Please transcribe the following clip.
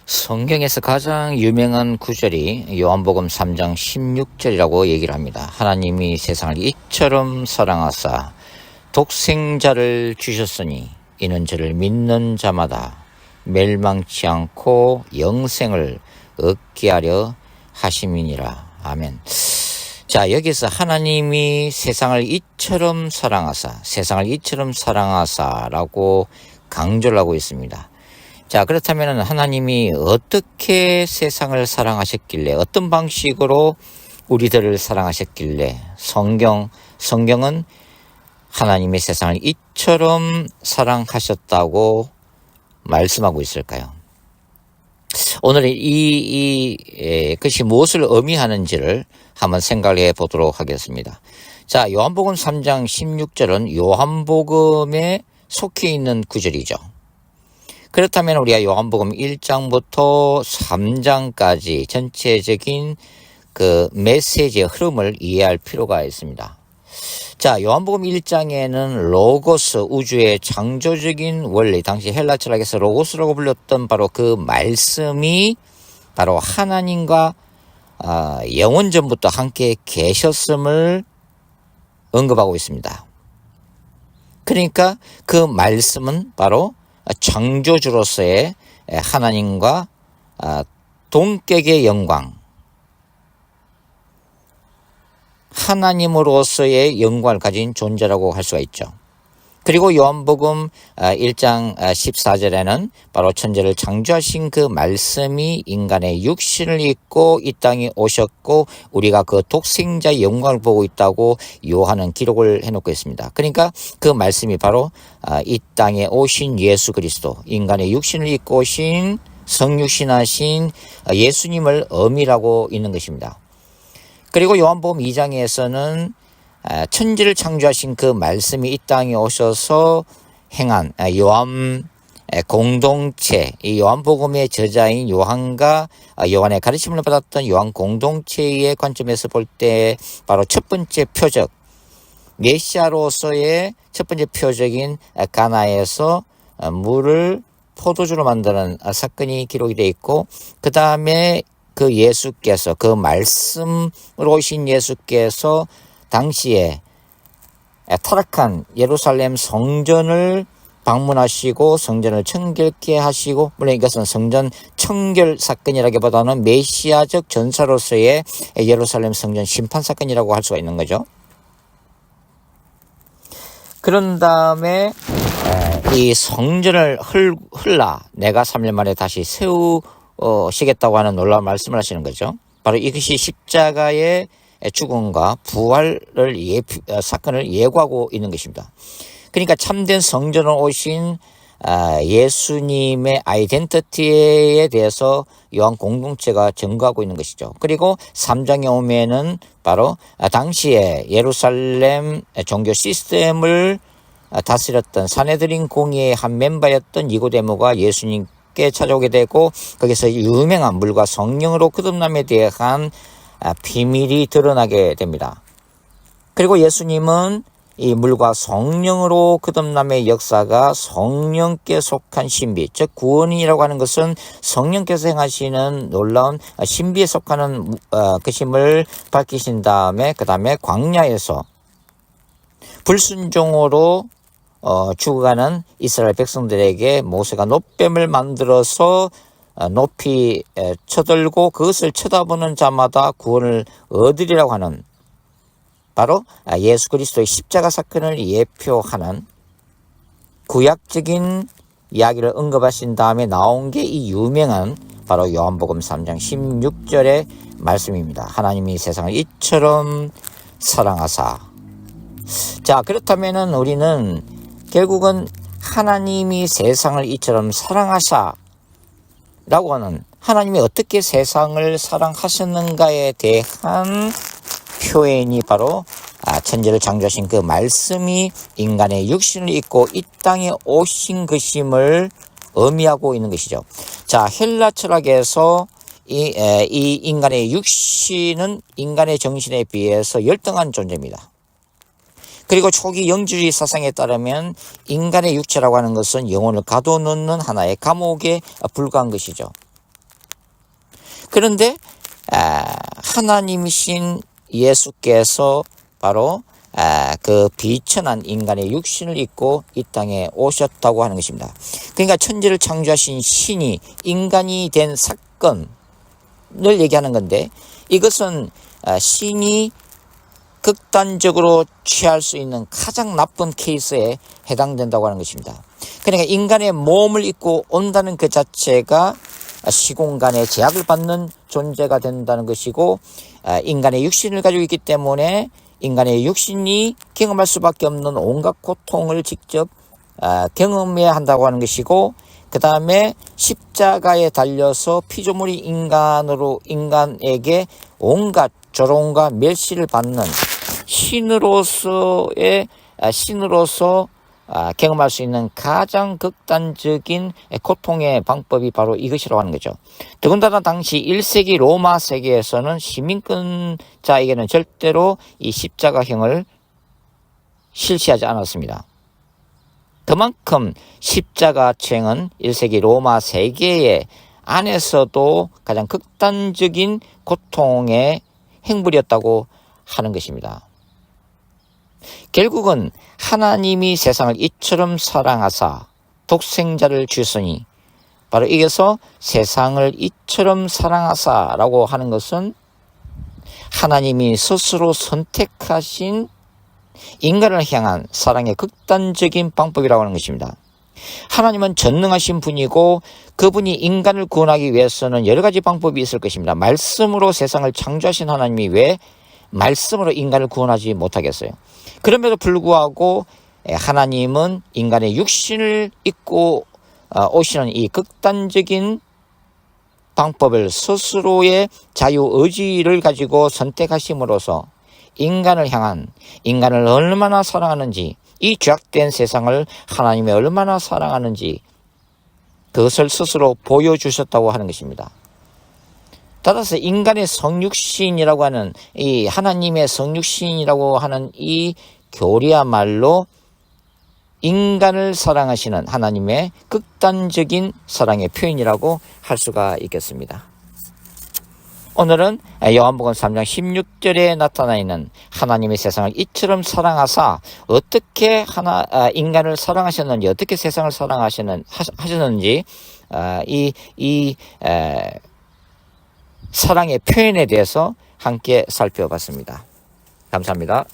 성경에서 가장 유명한 구절이 요한복음 3장 16절이라고 얘기를 합니다. 하나님이 세상을 이처럼 사랑하사 독생자를 주셨으니 이는 저를 믿는 자마다 멸망치 않고 영생을 얻게 하려 하심이니라. 아멘. 자, 여기서 하나님이 세상을 이처럼 사랑하사라고 강조를 하고 있습니다. 자, 그렇다면 하나님이 어떻게 세상을 사랑하셨길래, 어떤 방식으로 우리들을 사랑하셨길래 성경은 하나님의 세상을 이처럼 사랑하셨다고 말씀하고 있을까요? 오늘 그것이 무엇을 의미하는지를 한번 생각해 보도록 하겠습니다. 자, 요한복음 3장 16절은 요한복음에 속해 있는 구절이죠. 그렇다면 우리가 요한복음 1장부터 3장까지 전체적인 그 메시지의 흐름을 이해할 필요가 있습니다. 자, 요한복음 1장에는 로고스, 우주의 창조적인 원리, 당시 헬라 철학에서 로고스라고 불렸던 바로 그 말씀이 바로 하나님과 영원전부터 함께 계셨음을 언급하고 있습니다. 그러니까 그 말씀은 바로 창조주로서의 하나님과 동격의 영광, 하나님으로서의 영광을 가진 존재라고 할 수가 있죠. 그리고 요한복음 1장 14절에는 바로 천지를 창조하신 그 말씀이 인간의 육신을 입고 이 땅에 오셨고 우리가 그 독생자의 영광을 보고 있다고 요한은 기록을 해놓고 있습니다. 그러니까 그 말씀이 바로 이 땅에 오신 예수 그리스도, 인간의 육신을 입고 오신 성육신하신 예수님을 의미하고 있는 것입니다. 그리고 요한복음 2장에서는 천지를 창조하신 그 말씀이 이 땅에 오셔서 행한 요한 공동체, 이 요한복음의 저자인 요한과 요한의 가르침을 받았던 요한 공동체의 관점에서 볼 때 바로 첫 번째 표적, 메시아로서의 첫 번째 표적인 가나에서 물을 포도주로 만드는 사건이 기록이 되어 있고, 그 다음에 그 예수께서, 그 말씀으로 오신 예수께서 당시에 타락한 예루살렘 성전을 방문하시고 성전을 청결케 하시고, 물론 이것은 성전 청결 사건이라기보다는 메시아적 전사로서의 예루살렘 성전 심판 사건이라고 할 수가 있는 거죠. 그런 다음에 이 성전을 흘라 내가 3년 만에 다시 세우시겠다고 하는 놀라운 말씀을 하시는 거죠. 바로 이것이 십자가의 죽음과 부활을 사건을 예고하고 있는 것입니다. 그러니까 참된 성전을 오신 예수님의 아이덴티티에 대해서 요한 공동체가 증거하고 있는 것이죠. 그리고 3장에 오면은 바로 당시에 예루살렘 종교 시스템을 다스렸던 사내들인 공의의 한 멤버였던 니고데모가 예수님께 찾아오게 되고, 거기서 유명한 물과 성령으로 거듭남에 대한 비밀이 드러나게 됩니다. 그리고 예수님은 이 물과 성령으로 거듭남의 역사가 성령께 속한 신비, 즉 구원이라고 하는 것은 성령께서 행하시는 놀라운 신비에 속하는 것임을 밝히신 다음에, 그 다음에 광야에서 불순종으로 죽어가는 이스라엘 백성들에게 모세가 놋뱀을 만들어서 높이 쳐들고 그것을 쳐다보는 자마다 구원을 얻으리라고 하는 바로 예수 그리스도의 십자가 사건을 예표하는 구약적인 이야기를 언급하신 다음에 나온 게 이 유명한 바로 요한복음 3장 16절의 말씀입니다. 하나님이 세상을 이처럼 사랑하사. 자, 그렇다면은 우리는 결국은 하나님이 세상을 이처럼 사랑하사 라고 하는, 하나님이 어떻게 세상을 사랑하셨는가에 대한 표현이 바로 천지를 창조하신 그 말씀이 인간의 육신을 입고 이 땅에 오신 것임을 의미하고 있는 것이죠. 자, 헬라 철학에서 이 인간의 육신은 인간의 정신에 비해서 열등한 존재입니다. 그리고 초기 영주주의 사상에 따르면 인간의 육체라고 하는 것은 영혼을 가둬놓는 하나의 감옥에 불과한 것이죠. 그런데 하나님이신 예수께서 바로 그 비천한 인간의 육신을 입고 이 땅에 오셨다고 하는 것입니다. 그러니까 천지를 창조하신 신이 인간이 된 사건을 얘기하는 건데, 이것은 신이 극단적으로 취할 수 있는 가장 나쁜 케이스에 해당된다고 하는 것입니다. 그러니까 인간의 몸을 입고 온다는 그 자체가 시공간의 제약을 받는 존재가 된다는 것이고, 인간의 육신을 가지고 있기 때문에 인간의 육신이 경험할 수밖에 없는 온갖 고통을 직접 경험해야 한다고 하는 것이고, 그 다음에 십자가에 달려서 피조물이 인간에게 온갖 조롱과 멸시를 받는 신으로서 경험할 수 있는 가장 극단적인 고통의 방법이 바로 이것이라고 하는 거죠. 더군다나 당시 1세기 로마 세계에서는 시민권자에게는 절대로 이 십자가형을 실시하지 않았습니다. 그만큼 십자가처형은 1세기 로마 세계 안에서도 가장 극단적인 고통의 행불이었다고 하는 것입니다. 결국은 하나님이 세상을 이처럼 사랑하사 독생자를 주셨으니, 바로 이게서 세상을 이처럼 사랑하사라고 하는 것은 하나님이 스스로 선택하신 인간을 향한 사랑의 극단적인 방법이라고 하는 것입니다. 하나님은 전능하신 분이고 그분이 인간을 구원하기 위해서는 여러 가지 방법이 있을 것입니다. 말씀으로 세상을 창조하신 하나님이 왜 말씀으로 인간을 구원하지 못하겠어요? 그럼에도 불구하고 하나님은 인간의 육신을 입고 오시는 이 극단적인 방법을 스스로의 자유의지를 가지고 선택하심으로써 인간을 얼마나 사랑하는지, 이 죄악된 세상을 하나님이 얼마나 사랑하는지 그것을 스스로 보여주셨다고 하는 것입니다. 따라서 인간의 성육신이라고 하는, 이 하나님의 성육신이라고 하는 이 교리야말로 인간을 사랑하시는 하나님의 극단적인 사랑의 표현이라고 할 수가 있겠습니다. 오늘은 요한복음 3장 16절에 나타나 있는 하나님의 세상을 이처럼 사랑하사 어떻게 인간을 사랑하셨는지, 어떻게 세상을 사랑하셨는지 이 사랑의 표현에 대해서 함께 살펴봤습니다. 감사합니다.